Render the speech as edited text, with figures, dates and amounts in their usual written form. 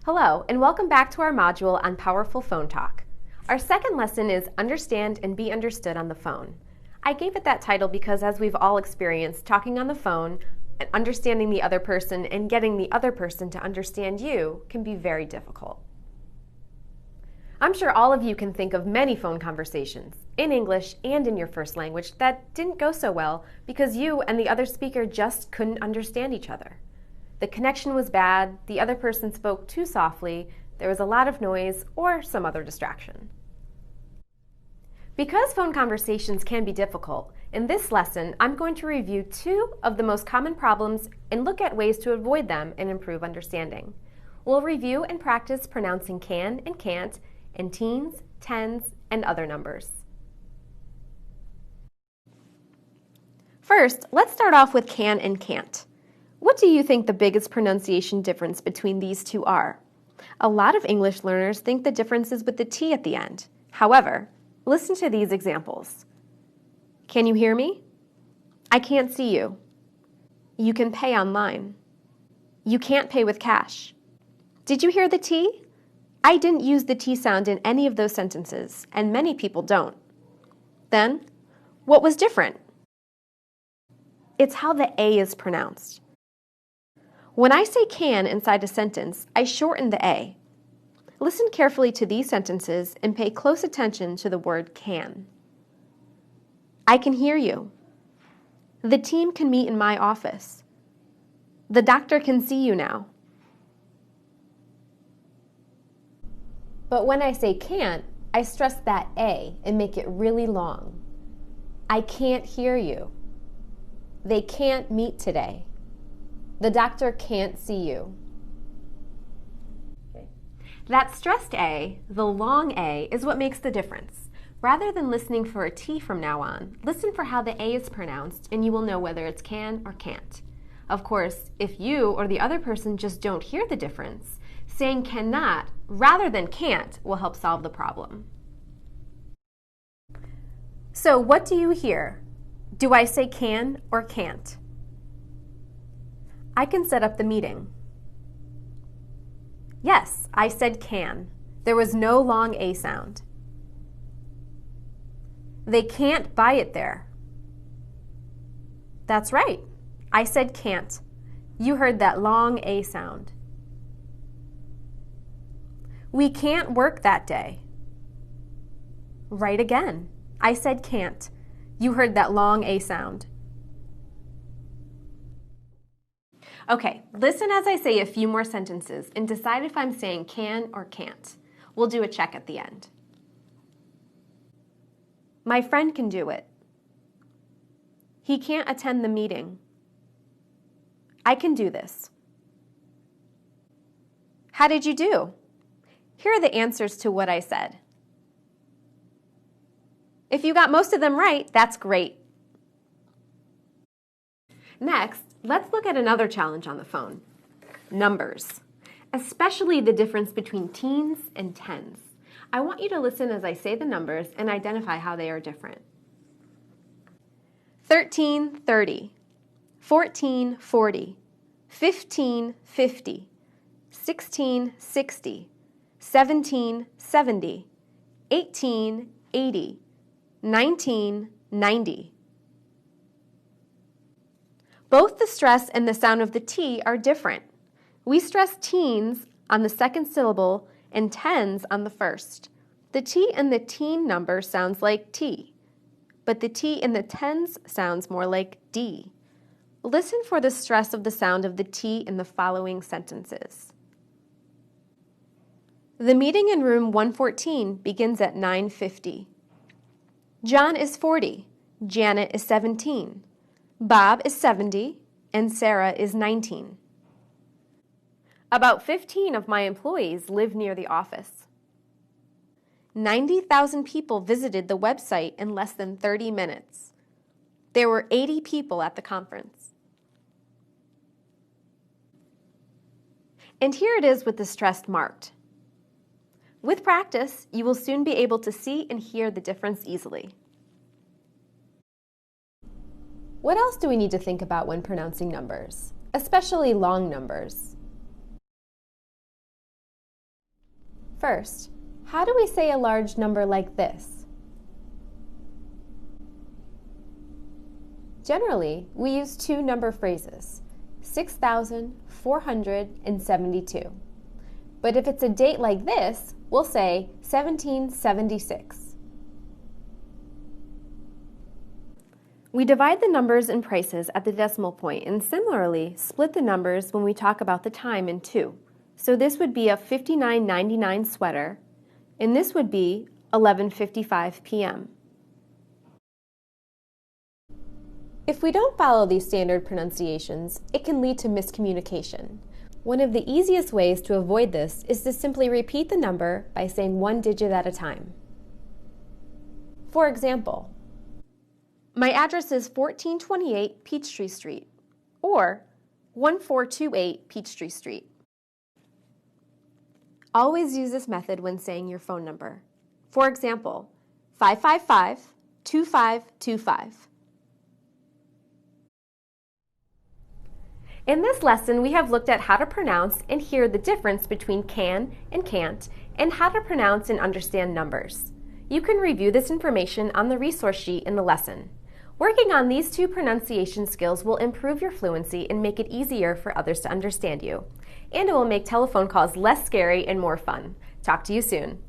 Hello, and welcome back to our module on Powerful Phone Talk. Our second lesson is Understand and Be Understood on the Phone. I gave it that title because, as we've all experienced, talking on the phone and understanding the other person and getting the other person to understand you can be very difficult. I'm sure all of you can think of many phone conversations, in English and in your first language, that didn't go so well because you and the other speaker just couldn't understand each other. The connection was bad, the other person spoke too softly, there was a lot of noise, or some other distraction. Because phone conversations can be difficult, in this lesson I'm going to review two of the most common problems and look at ways to avoid them and improve understanding. We'll review and practice pronouncing can and can't in teens, tens, and other numbers. First, let's start off with can and can't. What do you think the biggest pronunciation difference between these two are? A lot of English learners think the difference is with the T at the end. However, listen to these examples. Can you hear me? I can't see you. You can pay online. You can't pay with cash. Did you hear the T? I didn't use the T sound in any of those sentences, and many people don't. Then, what was different? It's how the A is pronounced. When I say can inside a sentence, I shorten the A. Listen carefully to these sentences and pay close attention to the word can. I can hear you. The team can meet in my office. The doctor can see you now. But when I say can't, I stress that A and make it really long. I can't hear you. They can't meet today. The doctor can't see you. Okay. That stressed A, the long A, is what makes the difference. Rather than listening for a T from now on, listen for how the A is pronounced and you will know whether it's can or can't. Of course, if you or the other person just don't hear the difference, saying cannot rather than can't will help solve the problem. So what do you hear? Do I say can or can't? I can set up the meeting. Yes, I said can. There was no long A sound. They can't buy it there. That's right. I said can't. You heard that long A sound. We can't work that day. Right again. I said can't. You heard that long A sound. Okay, listen as I say a few more sentences and decide if I'm saying can or can't. We'll do a check at the end. My friend can do it. He can't attend the meeting. I can do this. How did you do? Here are the answers to what I said. If you got most of them right, that's great. Next, let's look at another challenge on the phone. Numbers, especially the difference between teens and tens. I want you to listen as I say the numbers and identify how they are different. 13, 30, 14, 40, 15, 50, 16, 60, 17, 70, 18, 80, 19, 90. Both the stress and the sound of the T are different. We stress teens on the second syllable and tens on the first. The T in the teen number sounds like T, but the T in the tens sounds more like D. Listen for the stress of the sound of the T in the following sentences. The meeting in room 114 begins at 9:50. John is 40. Janet is 17. Bob is 70, and Sarah is 19. About 15 of my employees live near the office. 90,000 people visited the website in less than 30 minutes. There were 80 people at the conference. And here it is with the stressed marked. With practice, you will soon be able to see and hear the difference easily. What else do we need to think about when pronouncing numbers, especially long numbers? First, how do we say a large number like this? Generally, we use two number phrases, 6,472. But if it's a date like this, we'll say 1776. We divide the numbers and prices at the decimal point and similarly split the numbers when we talk about the time in two. So this would be a 59.99 sweater, and this would be 11:55 p.m. If we don't follow these standard pronunciations, it can lead to miscommunication. One of the easiest ways to avoid this is to simply repeat the number by saying one digit at a time. For example, my address is 1428 Peachtree Street, or 1428 Peachtree Street. Always use this method when saying your phone number. For example, 555-2525. In this lesson, we have looked at how to pronounce and hear the difference between can and can't, and how to pronounce and understand numbers. You can review this information on the resource sheet in the lesson. Working on these two pronunciation skills will improve your fluency and make it easier for others to understand you. And it will make telephone calls less scary and more fun. Talk to you soon.